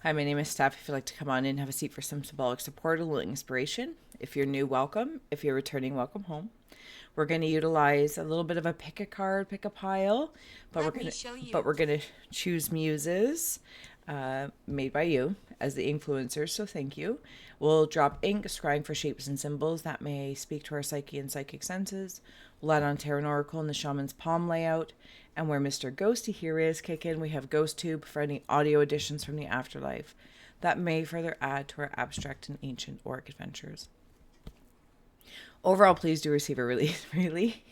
Hi, my name is Steph. If you'd like to come on in, have a seat for some symbolic support, a little inspiration. If you're new, welcome. If you're returning, welcome home. We're going to utilize a little bit of a pick a card, pick a pile, but we're going to choose muses made by you as the influencers. So thank you. We'll drop ink, scrying for shapes and symbols that may speak to our psyche and psychic senses. We'll add on tarot and oracle in the shaman's palm layout. And where Mr. Ghosty here is kick in, we have Ghost Tube for any audio additions from the afterlife that may further add to our abstract and ancient auric adventures. Overall, please do receive a release, really.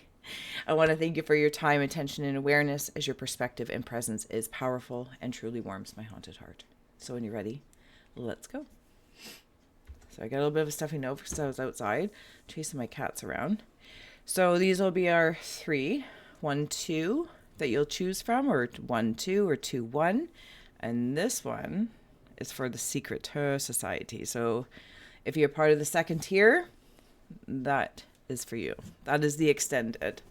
I want to thank you for your time, attention, and awareness, as your perspective and presence is powerful and truly warms my haunted heart. So when you're ready, let's go. So I got a little bit of a stuffy nose because I was outside chasing my cats around. So these will be our 3, 1, 2 that you'll choose from, or 1, 2, or 2, 1. And this one is for the Secret Tarot Society. So if you're part of the second tier, that is for you. That is the extended.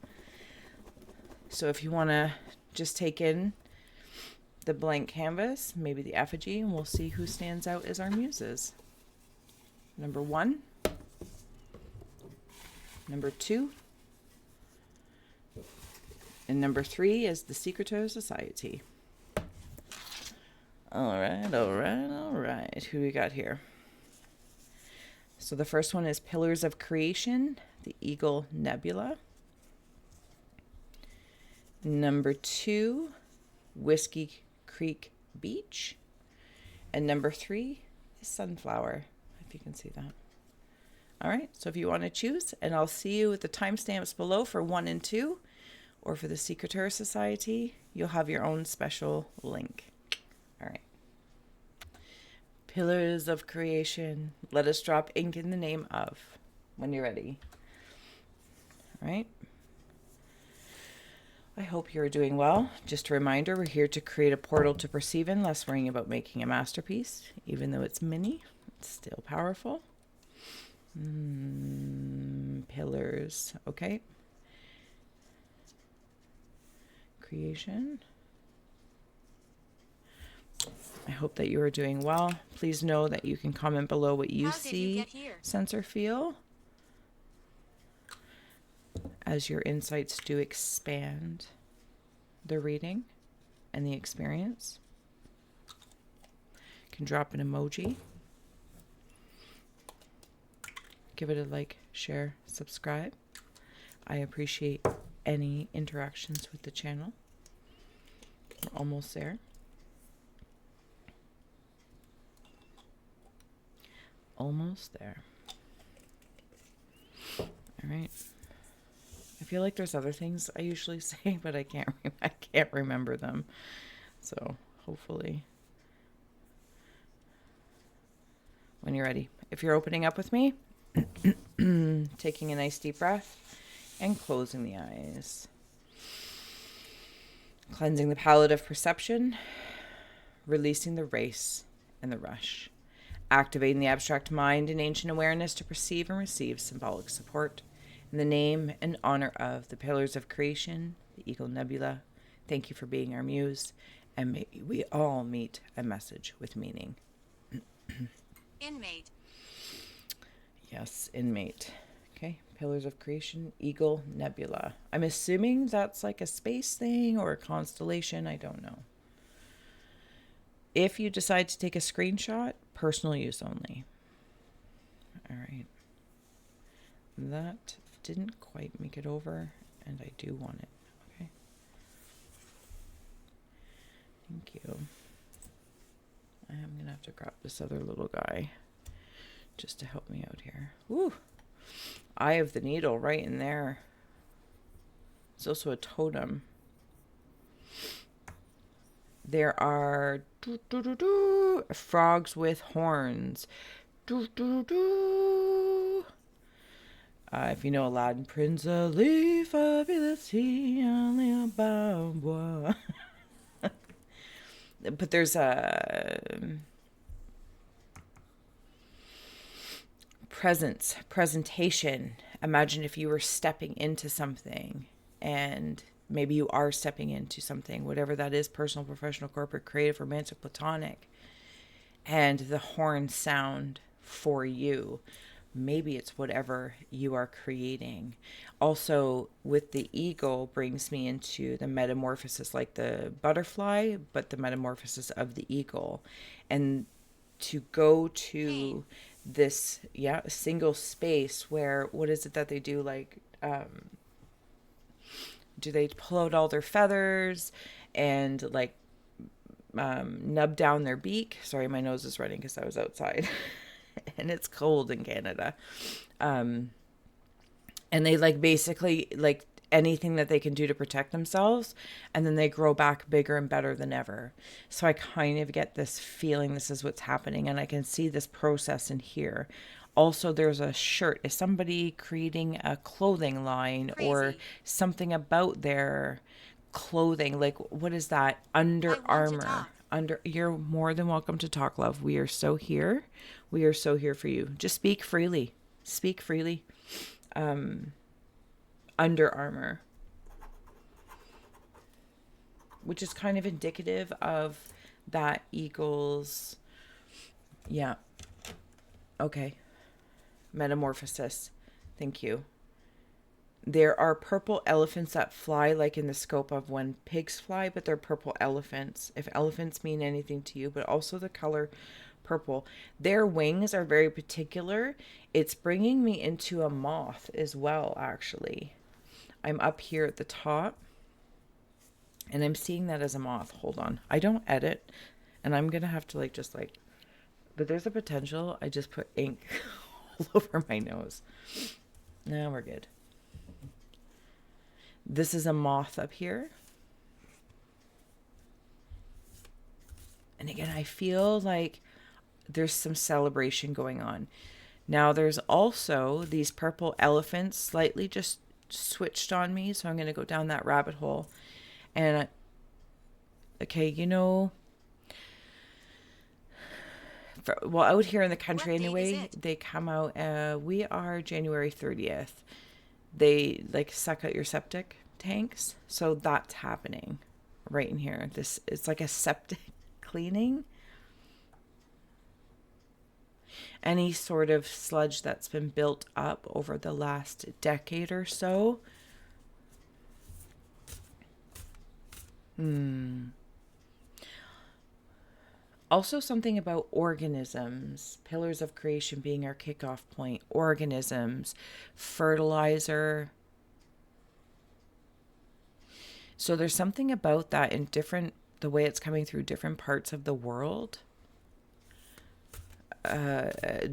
So if you want to just take in the blank canvas, maybe the effigy, and we'll see who stands out as our muses. Number 1, number 2, and number 3 is the Secret Tarot Society. All right. Who we got here? So the first one is Pillars of Creation, the Eagle Nebula. Number 2, Whiskey Creek Beach. And number 3 is Sunflower, if you can see that. All right, so if you want to choose, and I'll see you at the timestamps below for 1 and 2, or for the Secret Tarot Society, you'll have your own special link. All right. Pillars of Creation. Let us drop ink in the name of when you're ready. All right. I hope you're doing well. Just a reminder, we're here to create a portal to perceive in, less worrying about making a masterpiece. Even though it's mini, it's still powerful. Pillars. Okay. Creation. I hope that you are doing well. Please know that you can comment below what you see, sense, or feel as your insights do expand the reading and the experience. You can drop an emoji. Give it a like, share, subscribe. I appreciate any interactions with the channel. We're almost there. Almost there. All right. I feel like there's other things I usually say, but I can't remember them. So hopefully, when you're ready, if you're opening up with me, taking a nice deep breath and closing the eyes, cleansing the palette of perception, releasing the race and the rush. Activating the abstract mind and ancient awareness to perceive and receive symbolic support. In the name and honor of the Pillars of Creation, the Eagle Nebula, thank you for being our muse, and may we all meet a message with meaning. Inmate. Yes, inmate. Okay, Pillars of Creation, Eagle Nebula. I'm assuming that's like a space thing or a constellation. I don't know. If you decide to take a screenshot, personal use only. All right. That didn't quite make it over, and I do want it. Okay. Thank you. I am going to have to grab this other little guy just to help me out here. Woo! Eye of the Needle right in there. It's also a totem. There are frogs with horns. If you know Aladdin, Prince Ali, fabulous, only about boy. But there's a presentation. Imagine if you were stepping into something, and maybe you are stepping into something, whatever that is, personal, professional, corporate, creative, romantic, platonic. and the horn sound for you. Maybe it's whatever you are creating. Also, with the eagle brings me into the metamorphosis, like the butterfly, but the metamorphosis of the eagle. And to go to this, yeah, single space where, what is it that they do? Like, do they pull out all their feathers and like nub down their beak? Sorry, my nose is running because I was outside and it's cold in Canada. And they like basically like anything that they can do to protect themselves, and then they grow back bigger and better than ever. So I kind of get this feeling this is what's happening, and I can see this process in here. Also, there's a shirt. Is somebody creating a clothing line or something about their clothing? Like, what is that? Under Armour. You're more than welcome to talk, love. We are so here. We are so here for you. Just speak freely. Speak freely. Under Armour, which is kind of indicative of that eagle's, yeah, okay, metamorphosis. Thank you. There are purple elephants that fly like in the scope of when pigs fly, but they're purple elephants. If elephants mean anything to you, but also the color purple. Their wings are very particular. It's bringing me into a moth as well, actually. I'm up here at the top, and I'm seeing that as a moth. Hold on. I don't edit, and I'm going to have to but there's a potential. I just put ink all over my nose. Now we're good. This is a moth up here. And again, I feel like there's some celebration going on. Now there's also these purple elephants slightly just switched on me. So I'm going to go down that rabbit hole. And okay, out here in the country anyway, they come out, we are January 30th. They like suck out your septic tanks. So that's happening right in here. It's like a septic cleaning. Any sort of sludge that's been built up over the last decade or so. Also something about organisms, pillars of creation being our kickoff point, organisms, fertilizer. So there's something about that in the way it's coming through different parts of the world.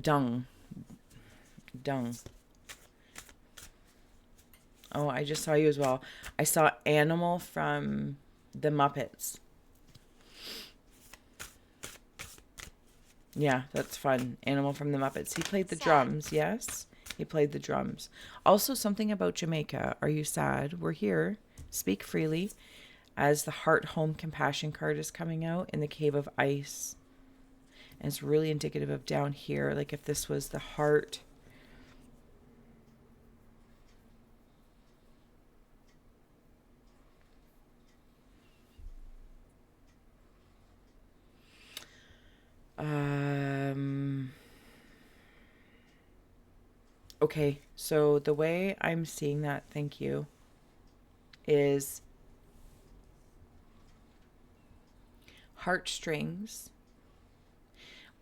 Dung. Oh, I just saw you as well. I saw Animal from the Muppets. Yeah, that's fun. Animal from the Muppets. He played the drums, yes? He played the drums. Also, something about Jamaica. Are you sad? We're here. Speak freely. As the Heart Home Compassion card is coming out in the Cave of Ice. And it's really indicative of down here. Like if this was the heart. Okay, so the way I'm seeing that, thank you, is heartstrings,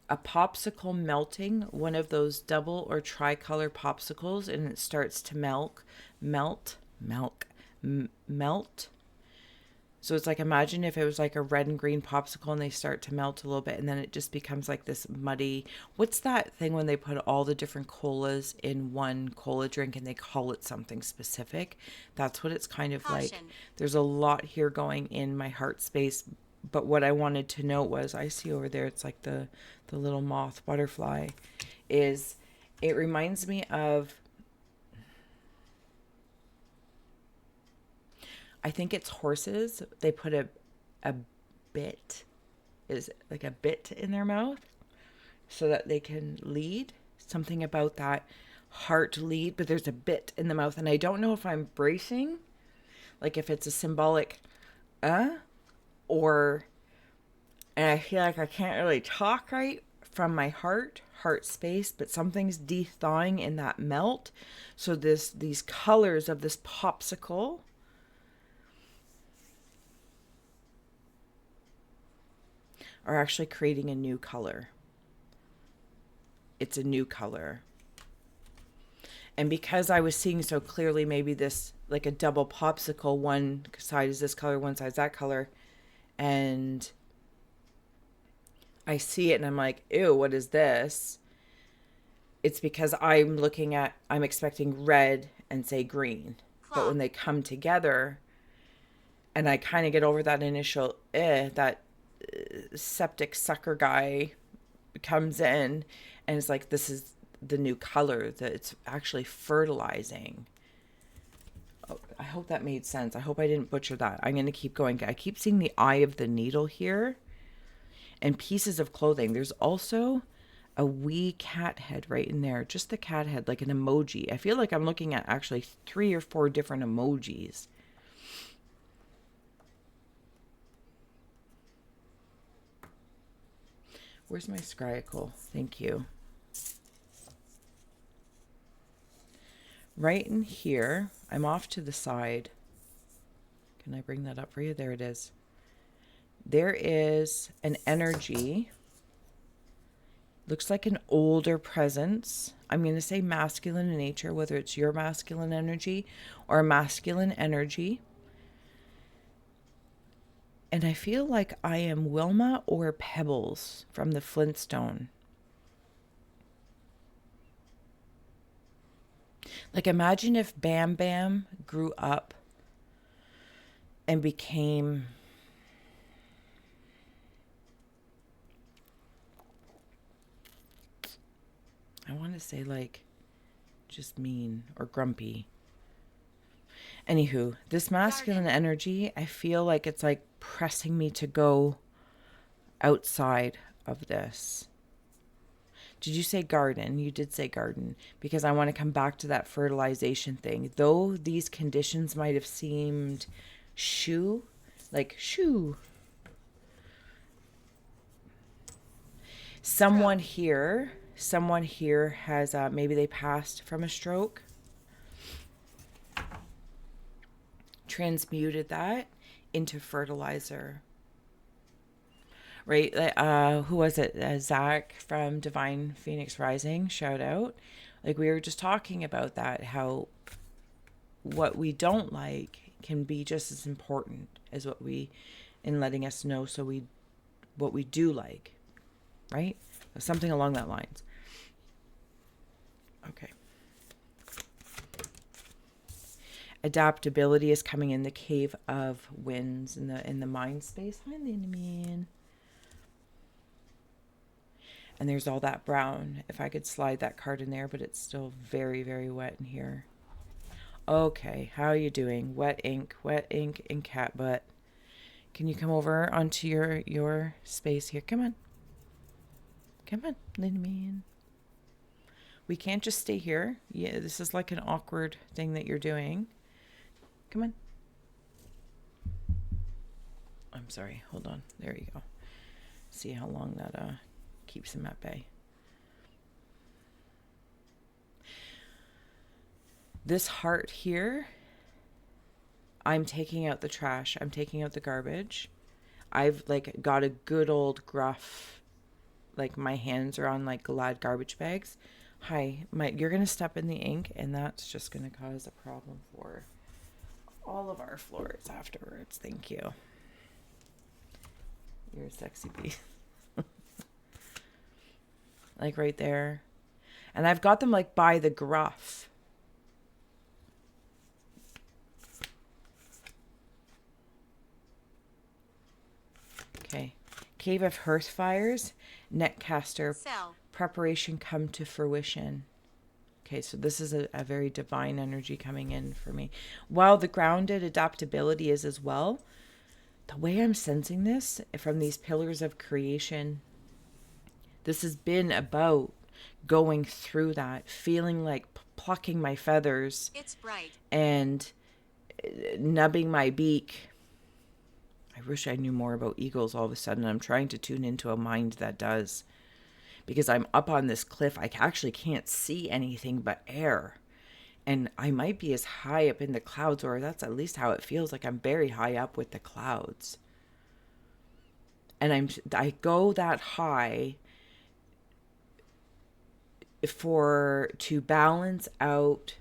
a popsicle melting, one of those double or tricolor popsicles, and it starts to melt. So it's like, imagine if it was like a red and green popsicle and they start to melt a little bit and then it just becomes like this muddy, what's that thing when they put all the different colas in one cola drink and they call it something specific? That's what it's kind of like. There's a lot here going in my heart space, but what I wanted to note was, I see over there, it's like the little moth butterfly, is it reminds me of, I think it's horses. They put a bit, is like a bit in their mouth so that they can lead. Something about that heart lead, but there's a bit in the mouth. And I don't know if I'm bracing, like if it's a symbolic, or And I feel like I can't really talk right from my heart space, but something's de-thawing in that melt. So these colors of this popsicle are actually creating a new color. It's a new color. And because I was seeing so clearly, maybe this like a double popsicle, one side is this color, one side's that color, and I see it and I'm like, ew, what is this? It's because I'm expecting red and say green. But when they come together and I kind of get over that initial, that septic sucker guy comes in and it's like, this is the new color that it's actually fertilizing. Oh, I hope that made sense. I hope I didn't butcher that. I'm going to keep going. I keep seeing the eye of the needle here and pieces of clothing. There's also a wee cat head right in there. Just the cat head, like an emoji. I feel like I'm looking at actually 3 or 4 different emojis. Where's my Scrying? Thank you. Right in here, I'm off to the side. Can I bring that up for you? There it is. There is an energy. Looks like an older presence. I'm going to say masculine in nature, whether it's your masculine energy or a masculine energy. And I feel like I am Wilma or Pebbles from the Flintstone. Like imagine if Bam Bam grew up and became I want to say like just mean or grumpy. Anywho, this masculine energy, I feel like it's like pressing me to go outside of this. Did you say garden? You did say garden, because I want to come back to that fertilization thing. Though these conditions might have seemed shoo, like shoo. Someone here has maybe they passed from a stroke, transmuted that into fertilizer. Right? Who was it? Zach from Divine Phoenix Rising. Shout out. Like we were just talking about that, how what we don't like can be just as important as what we, in letting us know what we do like. Right? Something along that lines. Okay. Adaptability is coming in the cave of winds in the mind space. Hi, Lindemann. And there's all that brown. If I could slide that card in there, but it's still very, very wet in here. Okay, how are you doing? Wet ink and cat butt. Can you come over onto your space here? Come on. Come on, Lindemann. We can't just stay here. Yeah, this is like an awkward thing that you're doing. Come on. I'm sorry. Hold on. There you go. See how long that keeps him at bay. This heart here, I'm taking out the trash. I'm taking out the garbage. I've like got a good old gruff, like my hands are on like Glad garbage bags. Hi, you're going to step in the ink and that's just going to cause a problem for all of our floors afterwards. Thank you. You're a sexy beast. Like right there. And I've got them like by the gruff. Okay. Cave of Hearth Fires. Netcaster. Sell. Preparation come to fruition. Okay, so this is a very divine energy coming in for me. While the grounded adaptability is as well, the way I'm sensing this from these pillars of creation, this has been about going through that, feeling like plucking my feathers. It's bright. And nubbing my beak I wish I knew more about eagles all of a sudden. I'm trying to tune into a mind that does. Because I'm up on this cliff, I actually can't see anything but air. And I might be as high up in the clouds, or that's at least how it feels like. I'm very high up with the clouds. And I go that high to balance out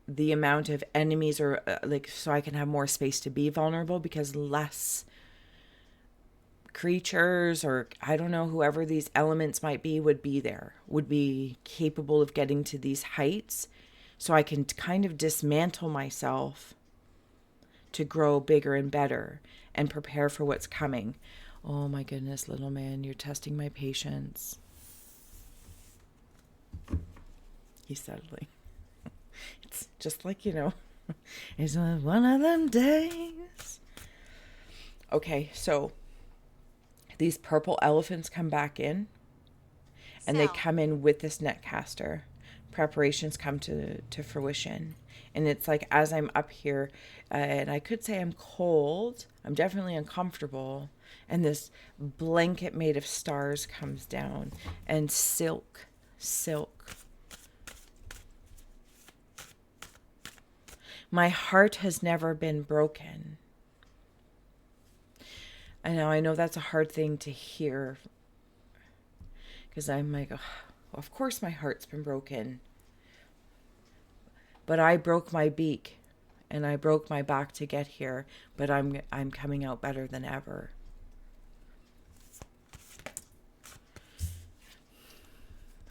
the amount of enemies, or so I can have more space to be vulnerable, because less creatures, or I don't know, whoever these elements might be, would be capable of getting to these heights, so I can kind of dismantle myself to grow bigger and better and prepare for what's coming. Oh my goodness, little man, you're testing my patience. He's settling. It's just like, it's one of them days. Okay, so these purple elephants come back in, and they come in with this netcaster. Preparations come to fruition. And it's like, as I'm up here, and I could say I'm cold, I'm definitely uncomfortable, and this blanket made of stars comes down, and silk. My heart has never been broken. I know that's a hard thing to hear, because I'm like, oh, of course my heart's been broken. But I broke my beak and I broke my back to get here, but I'm coming out better than ever.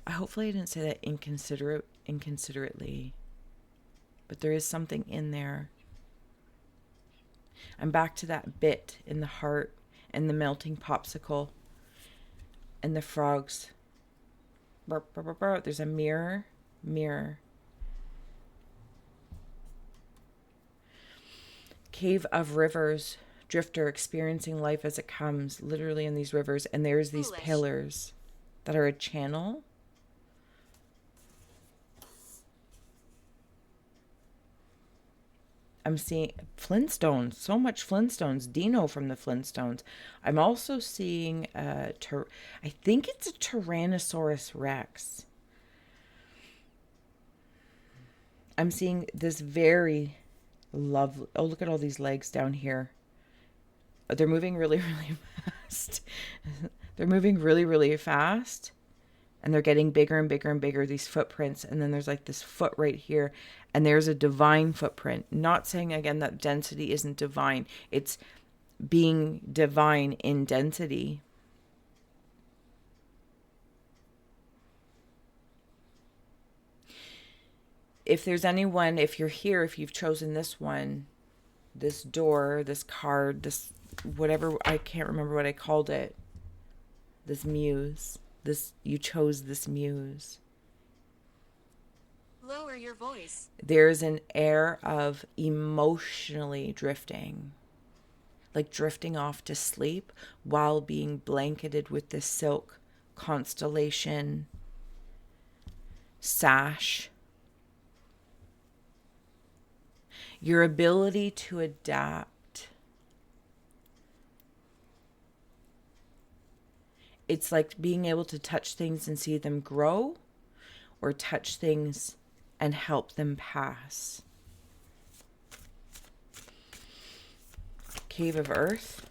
Hopefully I didn't say that inconsiderately, but there is something in there. I'm back to that bit in the heart and the melting popsicle and the frogs. There's a mirror. Cave of rivers, drifter experiencing life as it comes, literally in these rivers. And there's these pillars that are a channel. I'm seeing Flintstones, so much Flintstones, Dino from the Flintstones. I'm also seeing, I think it's a Tyrannosaurus Rex. I'm seeing this very lovely, oh, look at all these legs down here. They're moving really, really fast. They're moving really, really fast. And they're getting bigger and bigger and bigger, these footprints. And then there's like this foot right here. And there's a divine footprint. Not saying, again, that density isn't divine. It's being divine in density. If there's anyone, if you're here, if you've chosen this one, this door, this card, this whatever, I can't remember what I called it. This muse. You chose this muse. Lower your voice. There's an air of emotionally drifting. Like drifting off to sleep while being blanketed with this silk constellation sash. Your ability to adapt. It's like being able to touch things and see them grow, or touch things and help them pass. Cave of Earth.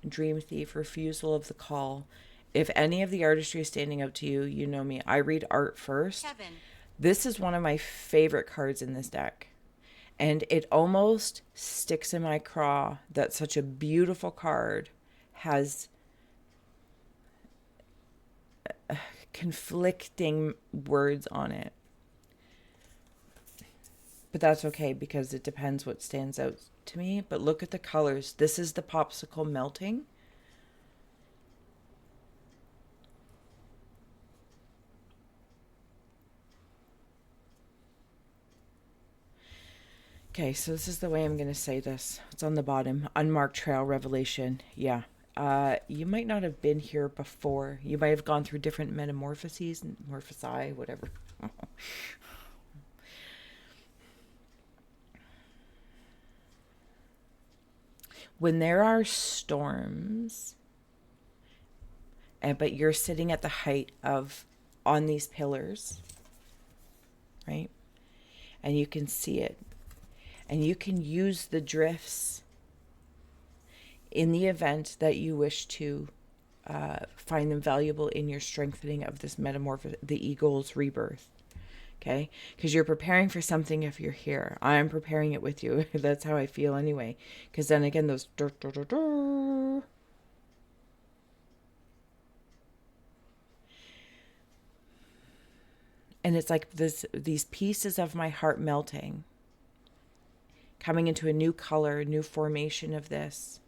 Dream Thief, refusal of the call. If any of the artistry is standing out to you, you know me. I read art first. Kevin. This is one of my favorite cards in this deck. And it almost sticks in my craw that such a beautiful card has conflicting words on it. But that's okay, because it depends what stands out to me. But look at the colors. This is the popsicle melting. Okay, so this is the way I'm going to say this. It's on the bottom. Unmarked trail revelation. Yeah. You might not have been here before. You might have gone through different metamorphoses, whatever. When there are storms, but you're sitting at the height of on these pillars, right? And you can see it. And you can use the drifts in the event that you wish to find them valuable in your strengthening of this metamorphosis, the eagle's rebirth. Okay? Because you're preparing for something if you're here. I'm preparing it with you. That's how I feel anyway. Because then again, those... And it's like these pieces of my heart melting, coming into a new color, new formation of this.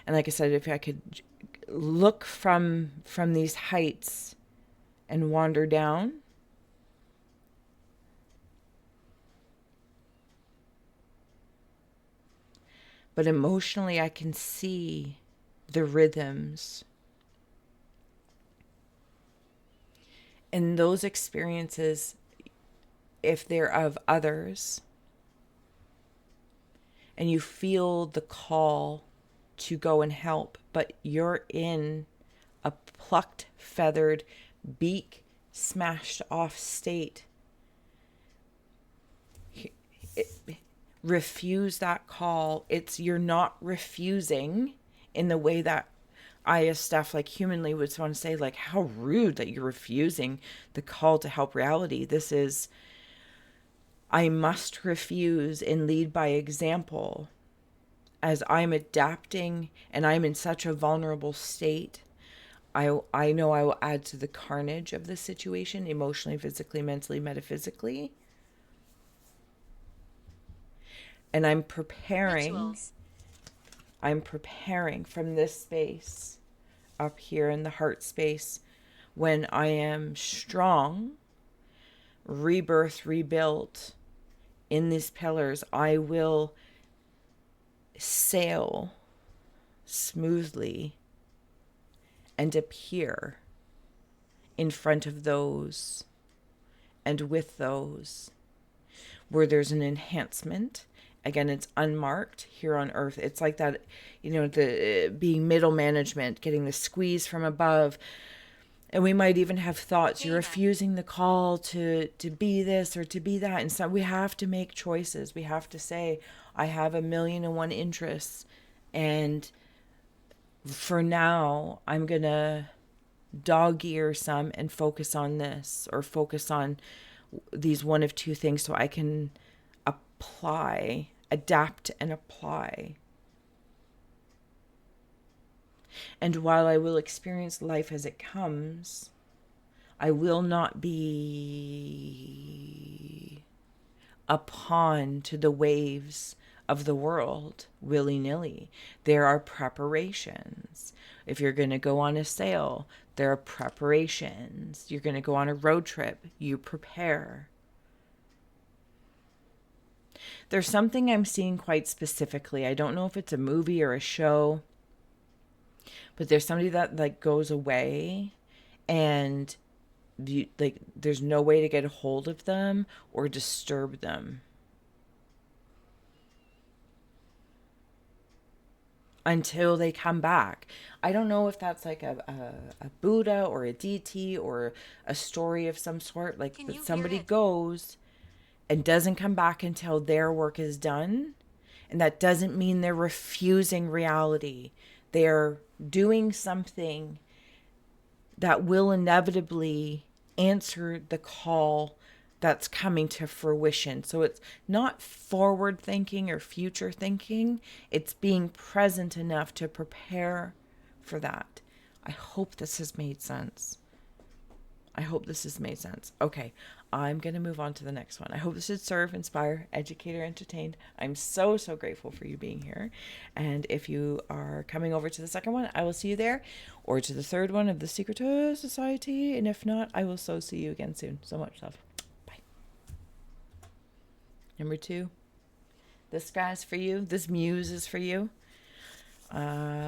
And like I said, if I could look from these heights and wander down, but emotionally I can see the rhythms. And those experiences, if they're of others, and you feel the call to go and help, but you're in a plucked, feathered, beak smashed off state, refuse that call. You're not refusing in the way that I, as Steph, like humanly would want to say, like, how rude that you're refusing the call to help reality. This is, I must refuse and lead by example as I'm adapting and I'm in such a vulnerable state. I know I will add to the carnage of the situation, emotionally, physically, mentally, metaphysically. And I'm preparing. Rituals. I'm preparing from this space up here in the heart space when I am strong, rebirth, rebuilt in these pillars. I will sail smoothly and appear in front of those and with those where there's an enhancement. Again, it's unmarked here on earth. It's like that, the being middle management, getting the squeeze from above. And we might even have thoughts, you're refusing the call to be this or to be that. And so we have to make choices. We have to say, I have 1,000,001 interests. And for now, I'm going to dog ear some and focus on this, or focus on these one of two things so I can adapt and apply. And while I will experience life as it comes, I will not be a pawn to the waves of the world willy-nilly. There are preparations. If you're going to go on a sail, there are preparations. You're going to go on a road trip, you prepare. There's something I'm seeing quite specifically. I don't know if it's a movie or a show, but there's somebody that like goes away and there's no way to get a hold of them or disturb them until they come back. I don't know if that's like a Buddha or a deity or a story of some sort, like that somebody goes and doesn't come back until their work is done. And that doesn't mean they're refusing reality. They're doing something that will inevitably answer the call that's coming to fruition. So it's not forward thinking or future thinking. It's being present enough to prepare for that. I hope this has made sense. Okay, I'm going to move on to the next one. I hope this should serve, inspire, educate, or entertain. I'm so, so grateful for you being here. And if you are coming over to the second one, I will see you there, or to the third one of the Secret Society. And if not, I will so see you again soon. So much love. Bye. Number 2. This guy's for you. This muse is for you.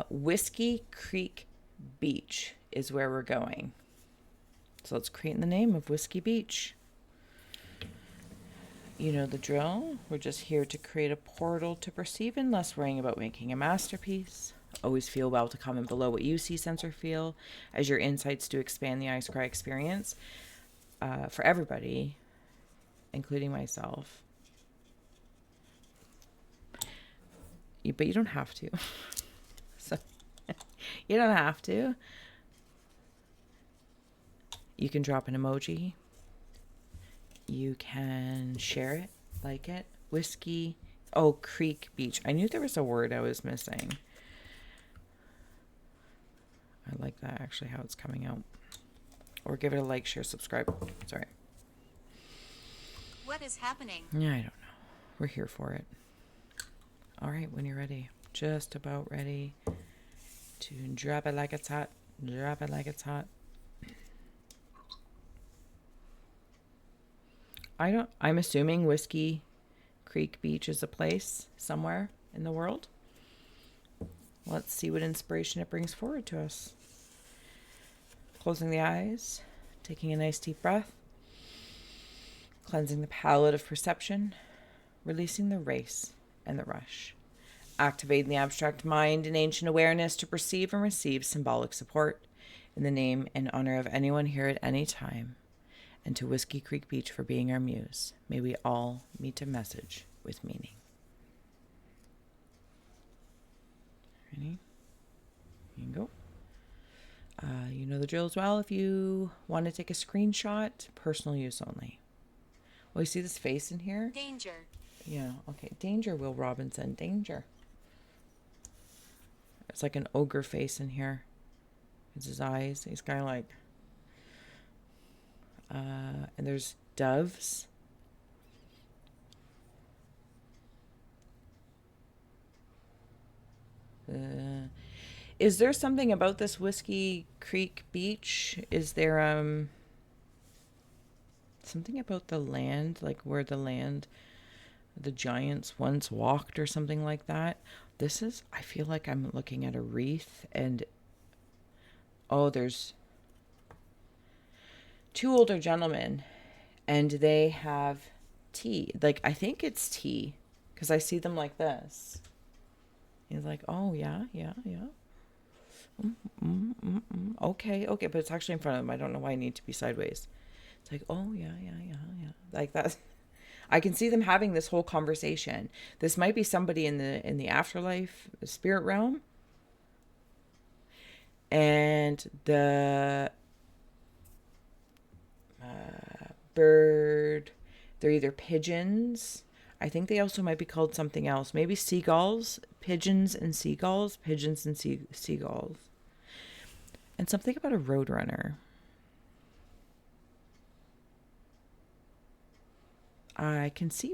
Whiskey Creek Beach is where we're going. So let's create in the name of Whiskey Beach. You know the drill. We're just here to create a portal to perceive and less worrying about making a masterpiece. Always feel well to comment below what you see, sense, or feel, as your insights do expand the Scry experience for everybody, including myself. But you don't have to. So you don't have to. You can drop an emoji. You can share it, like it. Whiskey. Oh, Creek Beach. I knew there was a word I was missing. I like that, actually, how it's coming out. Or give it a like, share, subscribe. Sorry. What is happening? Yeah, I don't know. We're here for it. All right, when you're ready. Just about ready to drop it like it's hot. Drop it like it's hot. I'm assuming Whiskey Creek Beach is a place somewhere in the world. Let's see what inspiration it brings forward to us. Closing the eyes, taking a nice deep breath, cleansing the palette of perception, releasing the race and the rush, activating the abstract mind and ancient awareness to perceive and receive symbolic support in the name and honor of anyone here at any time, and to Whiskey Creek Beach for being our muse. May we all meet a message with meaning. Ready? Here you go. You know the drill as well. If you want to take a screenshot, personal use only. Well, you see this face in here? Danger. Yeah, okay. Danger, Will Robinson. Danger. It's like an ogre face in here. It's his eyes. He's kind of like... and there's doves. Is there something about this Whiskey Creek Beach? Is there something about the land, like where the giants once walked or something like that? I feel like I'm looking at a wreath, and there's two older gentlemen, and they have tea. Like, I think it's tea, because I see them like this. He's like, oh, yeah. Okay, but it's actually in front of him. I don't know why I need to be sideways. It's like, oh, yeah. Like that. I can see them having this whole conversation. This might be somebody in the afterlife, the spirit realm. And the bird, they're either pigeons. I think they also might be called something else. Maybe seagulls, pigeons and seagulls, seagulls. And something about a roadrunner. I can see...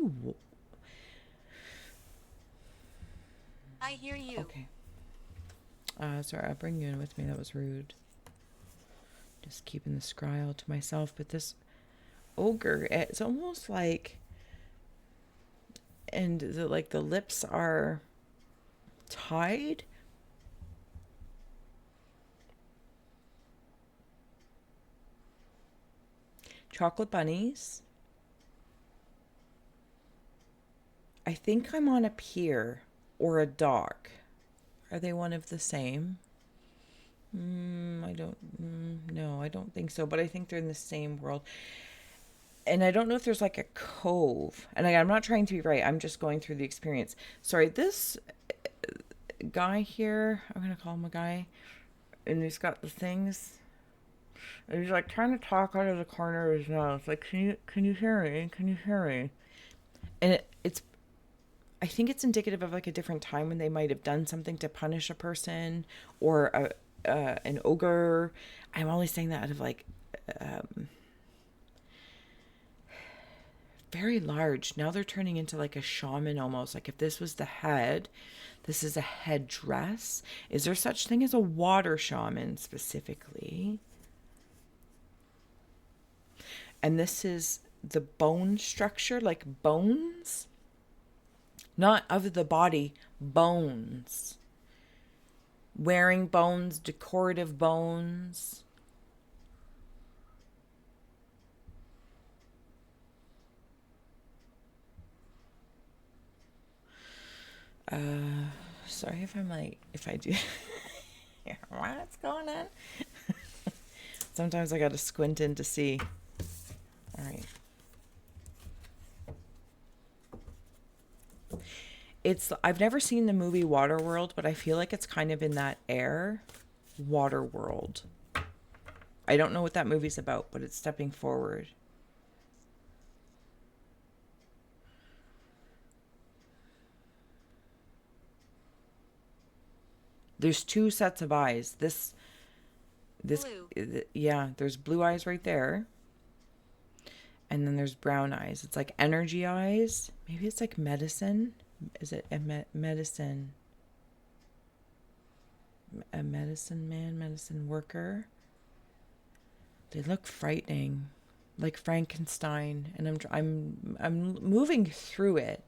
I hear you. Okay. Sorry, I'll bring you in with me. That was rude. Just keeping the scry all to myself. But this ogre, it's almost like... And the lips are tied. Chocolate bunnies. I think I'm on a pier or a dock. Are they one of the same? I don't think so, but I think they're in the same world. And I don't know if there's like a cove. And I'm not trying to be right. I'm just going through the experience. Sorry, this guy here, I'm going to call him a guy. And he's got the things. And he's like trying to talk out of the corner of his mouth. Like, can you hear me? Can you hear me? And I think it's indicative of like a different time when they might have done something to punish a person or an ogre. I'm always saying that out of like... very large. Now they're turning into like a shaman almost. Like if this was the head, this is a headdress. Is there such thing as a water shaman specifically? And this is the bone structure, like bones? Not of the body, bones. Wearing bones, decorative bones. Sorry if I'm like, if I do. What's going on? Sometimes I got to squint in to see. All right. I've never seen the movie Waterworld, but I feel like it's kind of in that air. Waterworld. I don't know what that movie's about, but it's stepping forward. There's two sets of eyes. This, Blue. yeah, there's blue eyes right there. And then there's brown eyes. It's like energy eyes. Maybe it's like medicine. Is it a medicine? A medicine man, medicine worker. They look frightening, like Frankenstein, and I'm moving through it.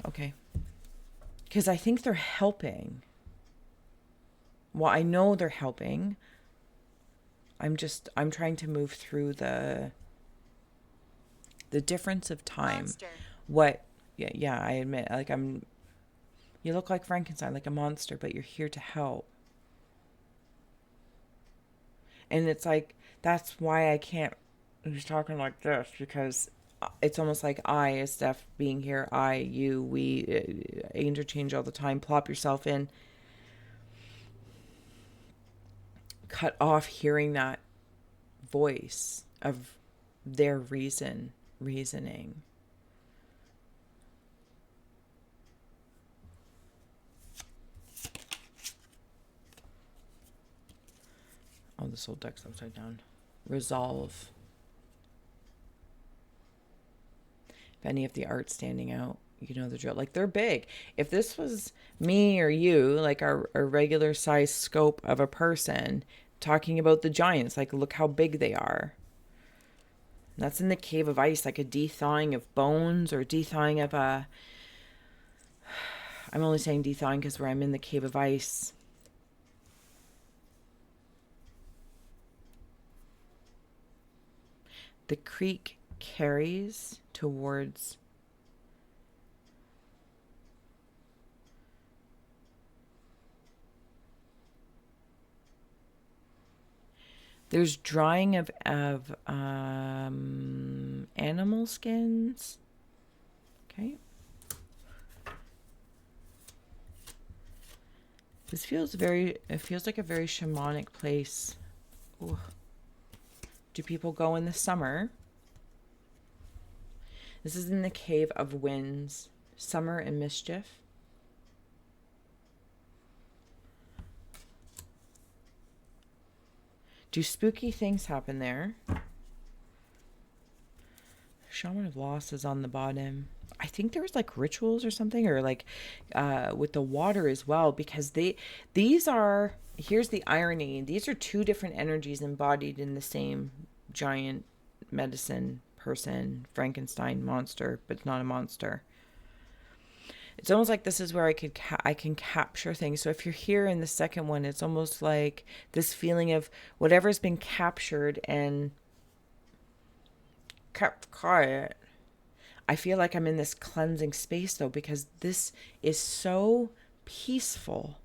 Okay, because I think they're helping. Well, I know they're helping. I'm trying to move through the difference of time. Monster. What? Yeah, I admit, like you look like Frankenstein, like a monster, but you're here to help. And it's like, that's why I can't, he's talking like this, because it's almost like I, as Steph being here, I, you, we, interchange all the time. Plop yourself in. Cut off hearing that voice of their reasoning. Oh, this whole deck's upside down. Resolve. If any of the art's standing out, you know the drill. Like, they're big. If this was me or you, like a regular size scope of a person, talking about the giants, like, look how big they are. That's in the cave of ice, like a de-thawing of bones or de-thawing of a... I'm only saying de-thawing because where I'm in the cave of ice. The creek carries towards there's drying of animal skins. Okay. This feels it feels like a very shamanic place. Ooh. Do people go in the summer? This is in the Cave of Winds. Summer and mischief. Do spooky things happen there? Shaman of Loss is on the bottom. I think there was like rituals or something, or like with the water as well, because these are, here's the irony, these are two different energies embodied in the same giant medicine person, Frankenstein monster, but it's not a monster. It's almost like this is where I can capture things. So if you're here in the second one, it's almost like this feeling of whatever's been captured and kept quiet. I feel like I'm in this cleansing space though, because this is so peaceful.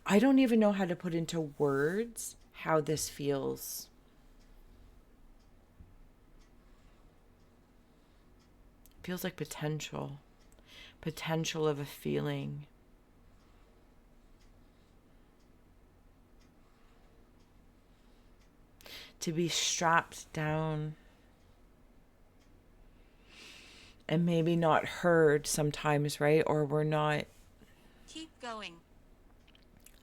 I don't even know how to put into words how this feels. It feels like potential of a feeling. To be strapped down and maybe not heard sometimes, right? Or we're not... Keep going.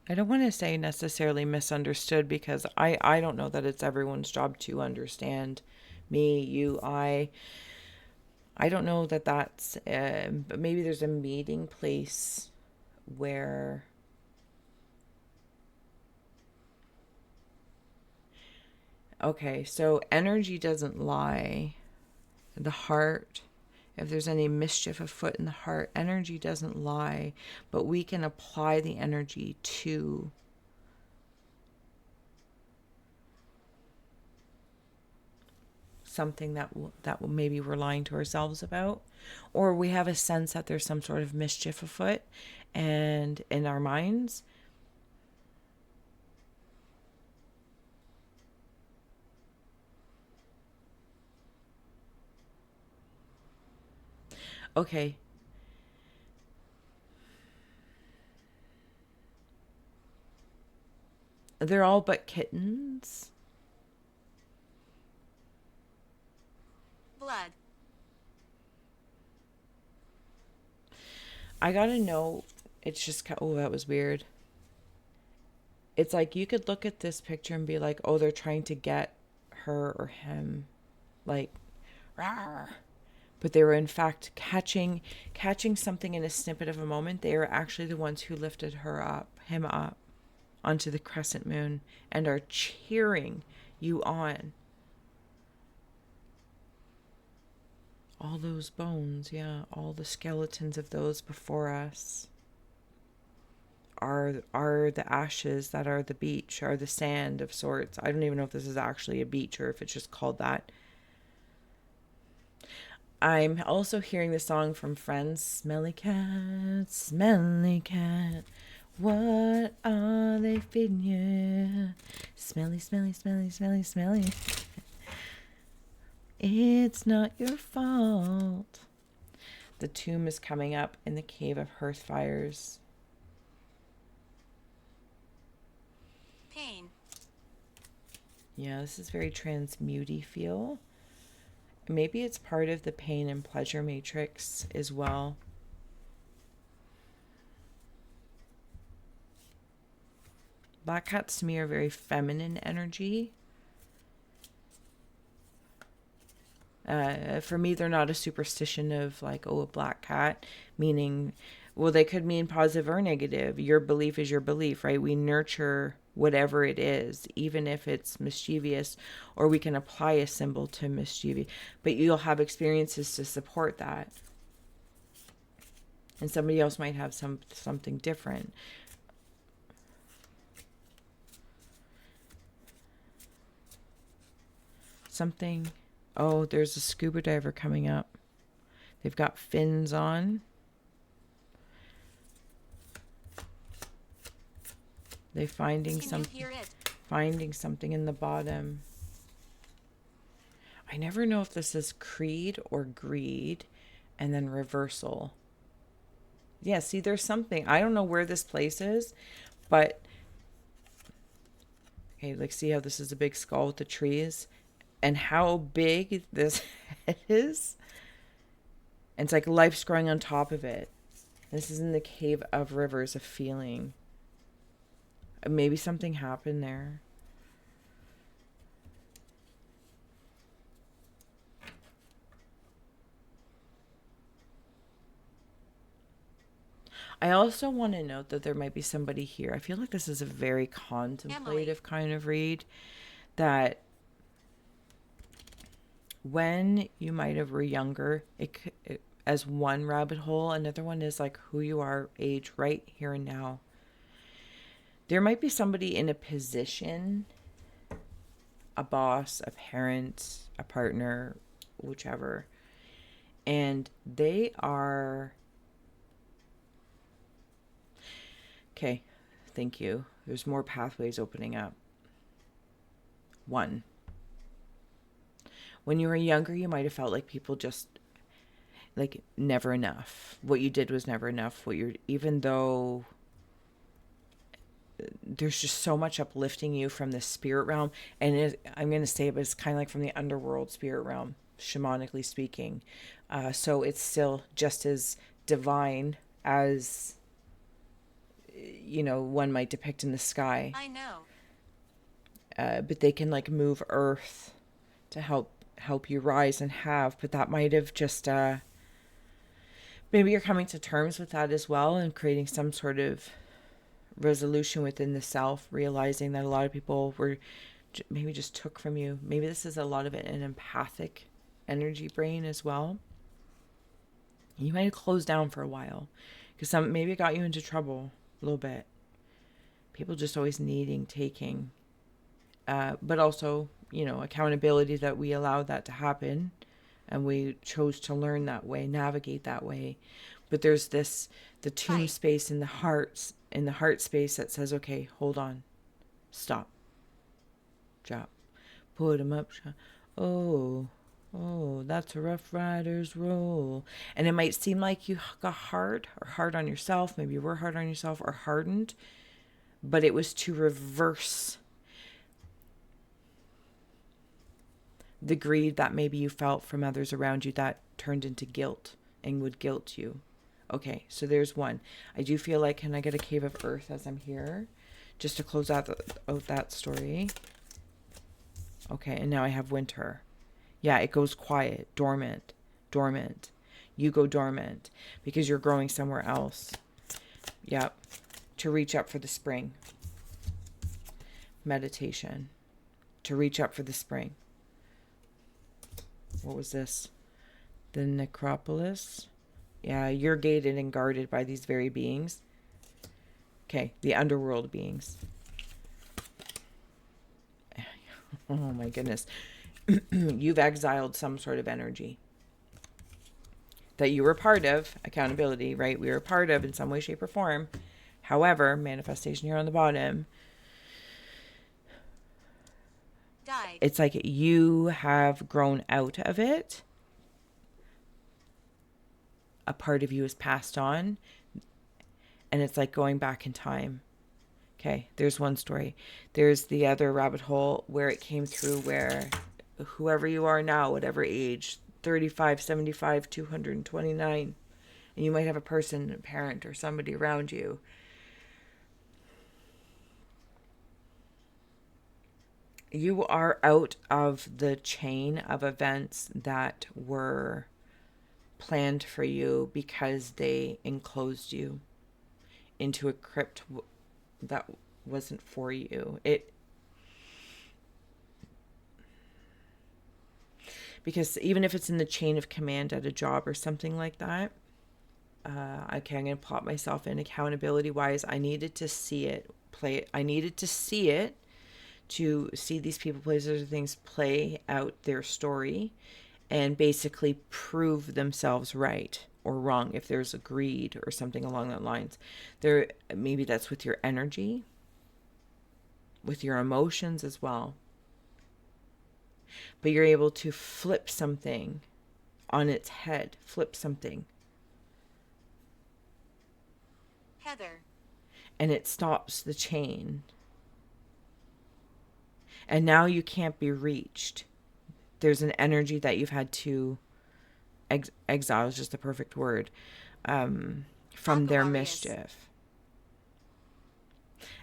I don't want to say necessarily misunderstood, because I don't know that it's everyone's job to understand me, you, I don't know that that's... but maybe there's a meeting place where... Okay, so energy doesn't lie. The heart, if there's any mischief afoot in the heart, energy doesn't lie, but we can apply the energy to something that maybe we're lying to ourselves about, or we have a sense that there's some sort of mischief afoot and in our minds. Okay. They're all but kittens. Blood. I gotta know. It's just, oh, that was weird. It's like you could look at this picture and be like, oh, they're trying to get her or him. Like, rawr. But they were in fact catching something in a snippet of a moment. They were actually the ones who lifted him up onto the crescent moon and are cheering you on. All those bones, yeah, all the skeletons of those before us are the ashes that are the beach, are the sand of sorts. I don't even know if this is actually a beach or if it's just called that. I'm also hearing the song from Friends, Smelly cat, smelly cat. What are they feeding you? Smelly, smelly, smelly, smelly, smelly. It's not your fault. The tomb is coming up in the cave of hearth fires. Pain. Yeah, this is very transmuty feel. Maybe it's part of the pain and pleasure matrix as well. Black cats to me are very feminine energy. For me, they're not a superstition of like, oh, a black cat, meaning, well, they could mean positive or negative. Your belief is your belief, right? We nurture whatever it is, even if it's mischievous, or we can apply a symbol to mischievous, but you'll have experiences to support that. And somebody else might have something different. Something. Oh, there's a scuba diver coming up. They've got fins on. They're finding something in the bottom. I never know if this is creed or greed, and then reversal. Yeah, see, there's something. I don't know where this place is, but okay, like see how this is a big skull with the trees, and how big this head is. And it's like life's growing on top of it. This is in the cave of rivers of feeling. Maybe something happened there. I also want to note that there might be somebody here. I feel like this is a very contemplative kind of read. That when you might have were younger, it as one rabbit hole. Another one is like who you are, age, right here and now. There might be somebody in a position, a boss, a parent, a partner, whichever, and they are... Okay, thank you. There's more pathways opening up. 1. When you were younger, you might have felt like people just, like, never enough. What you did was never enough. Even though there's just so much uplifting you from the spirit realm, and I'm going to say it, but it's kind of like from the underworld spirit realm, shamanically speaking. So it's still just as divine as, one might depict in the sky. I know. But they can like move earth to help you rise and have. But that might have just maybe you're coming to terms with that as well and creating some sort of resolution within the self, realizing that a lot of people were maybe just took from you. Maybe this is a lot of it an empathic energy brain as well. You might have closed down for a while because maybe it got you into trouble a little bit. People just always needing, taking, but also, accountability that we allowed that to happen, and we chose to learn that way, navigate that way. But there's the tomb space in the heart space that says, okay, hold on, stop, drop, put them up. Oh, that's a Rough Rider's roll. And it might seem like you got hard on yourself. Maybe you were hard on yourself or hardened, but it was to reverse the greed that maybe you felt from others around you that turned into guilt and would guilt you. Okay, so there's one. I do feel like, can I get a Cave of Earth as I'm here? Just to close out that story. Okay, and now I have Winter. Yeah, it goes quiet, dormant. You go dormant because you're growing somewhere else. Yep, to reach up for the spring. Meditation. To reach up for the spring. What was this? The necropolis. Yeah, you're gated and guarded by these very beings. Okay, the underworld beings. Oh my goodness. You've exiled some sort of energy that you were part of. Accountability, right? We were part of in some way, shape, or form. However, manifestation here on the bottom. Died. It's like you have grown out of it. A part of you is passed on. And it's like going back in time. Okay, there's one story. There's the other rabbit hole where it came through where whoever you are now, whatever age, 35, 75, 229, and you might have a person, a parent, or somebody around you. You are out of the chain of events that were planned for you because they enclosed you into a crypt that wasn't for you. Because even if it's in the chain of command at a job or something like that, I'm going to plot myself in accountability wise. I needed to see it play. I needed to see it to see these people, places, or things play out their story and basically prove themselves right or wrong if there's a greed or something along that lines. Maybe that's with your energy, with your emotions as well. But you're able to flip something on its head, flip something. Heather. And it stops the chain. And now you can't be reached. There's an energy that you've had to exile is just the perfect word, from their mischief.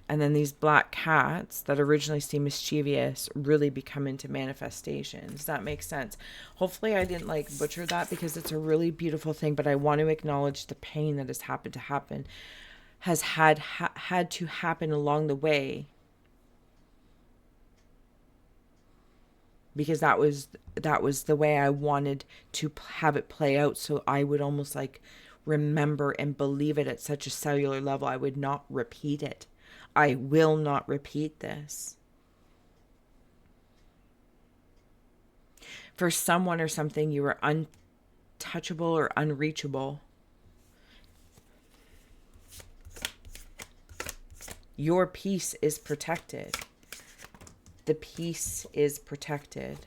And then these black cats that originally seem mischievous really become into manifestations. Does that make sense? Hopefully I didn't butcher that because it's a really beautiful thing, but I want to acknowledge the pain that has had to happen along the way. Because that was the way I wanted to have it play out. So I would almost remember and believe it at such a cellular level. I would not repeat it. I will not repeat this. For someone or something, you were untouchable or unreachable. Your peace is protected. The peace is protected.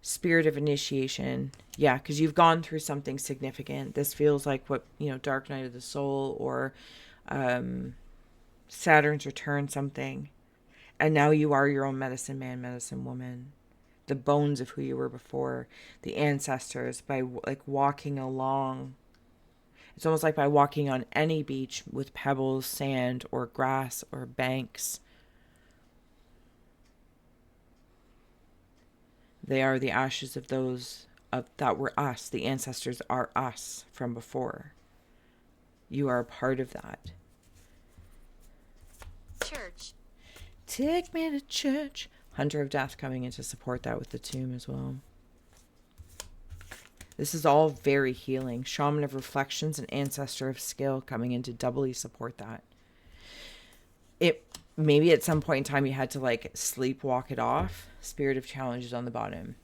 Spirit of initiation. Yeah, because you've gone through something significant. This feels like what, Dark Night of the Soul or Saturn's Return something. And now you are your own medicine man, medicine woman. The bones of who you were before. The ancestors by walking along. It's almost like by walking on any beach with pebbles, sand, or grass, or banks. They are the ashes of those that were us. The ancestors are us from before. You are a part of that. Church. Take me to church. Hunter of Death coming in to support that with the tomb as well. This is all very healing. Shaman of Reflections and Ancestor of Skill coming in to doubly support that. maybe at some point in time you had to like sleepwalk it off. Spirit of challenge is on the bottom.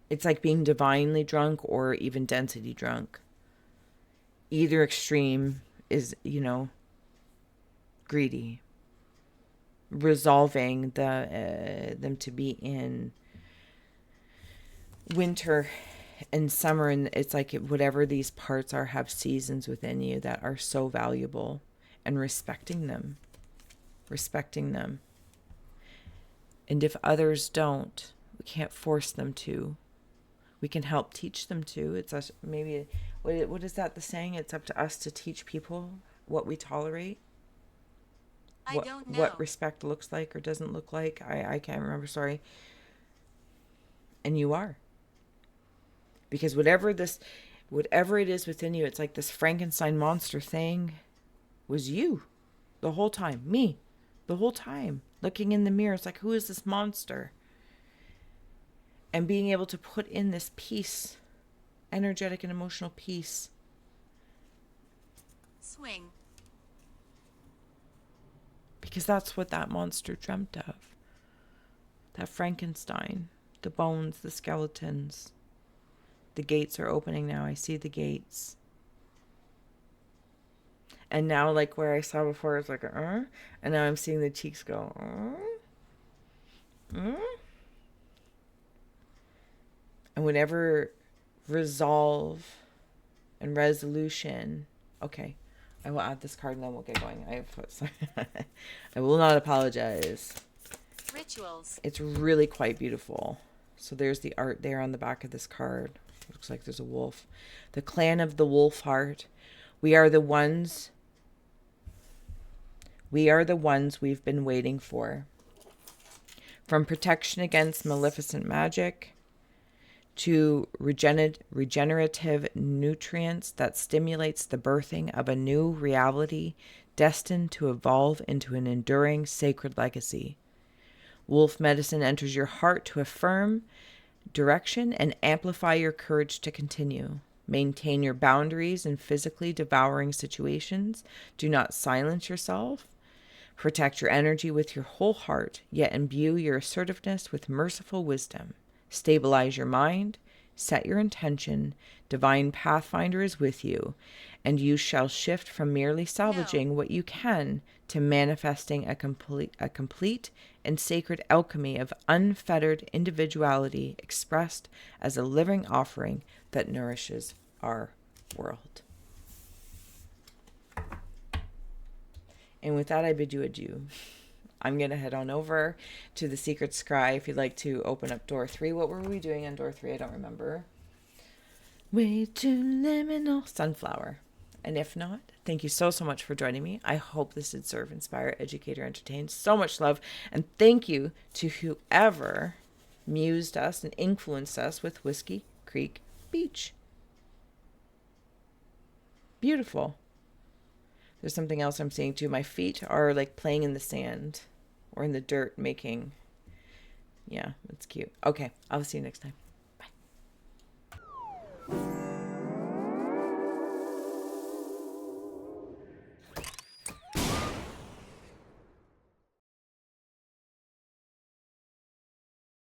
It's like being divinely drunk or even density drunk. Either extreme is, you know, greedy. Resolving them to be in winter and summer, and it's like whatever these parts are have seasons within you that are so valuable, and respecting them. And if others don't, we can't force them to. We can help teach them to. It's us, maybe, what is that the saying? It's up to us to teach people what we tolerate. I don't know. What respect looks like or doesn't look like. I can't remember, sorry. And you are. Because whatever it is within you, it's like this Frankenstein monster thing was you the whole time. Me. The whole time. Looking in the mirror, it's like, who is this monster? And being able to put in this peace, energetic and emotional peace. Swing. Because that's what that monster dreamt of. That Frankenstein. The bones, the skeletons. The gates are opening now. I see the gates. And now, like where I saw before, it's like, and now I'm seeing the cheeks go, And whenever resolve and resolution, okay, I will add this card and then we'll get going. I will not apologize. Rituals. It's really quite beautiful. So there's the art there on the back of this card. Looks like there's a wolf. The clan of the wolf heart. We are the ones we've been waiting for. From protection against maleficent magic to regenerative nutrients that stimulates the birthing of a new reality destined to evolve into an enduring sacred legacy. Wolf medicine enters your heart to affirm direction and amplify your courage to continue. Maintain your boundaries in physically devouring situations. Do not silence yourself. Protect your energy with your whole heart, yet imbue your assertiveness with merciful wisdom. Stabilize your mind. Set your intention. Divine Pathfinder is with you, and you shall shift from merely salvaging what you can to manifesting a complete and sacred alchemy of unfettered individuality expressed as a living offering that nourishes our world. And with that, I bid you adieu. I'm going to head on over to the Secret Scry if you'd like to open up door 3. What were we doing on door 3? I don't remember. Way too liminal. Sunflower. And if not, thank you so much for joining me. I hope this did serve, inspire, educate, or entertain. So much love. And thank you to whoever mused us and influenced us with Whiskey Creek Beach. Beautiful. There's something else I'm seeing too. My feet are like playing in the sand or in the dirt making. Yeah, it's cute. Okay, I'll see you next time. Bye.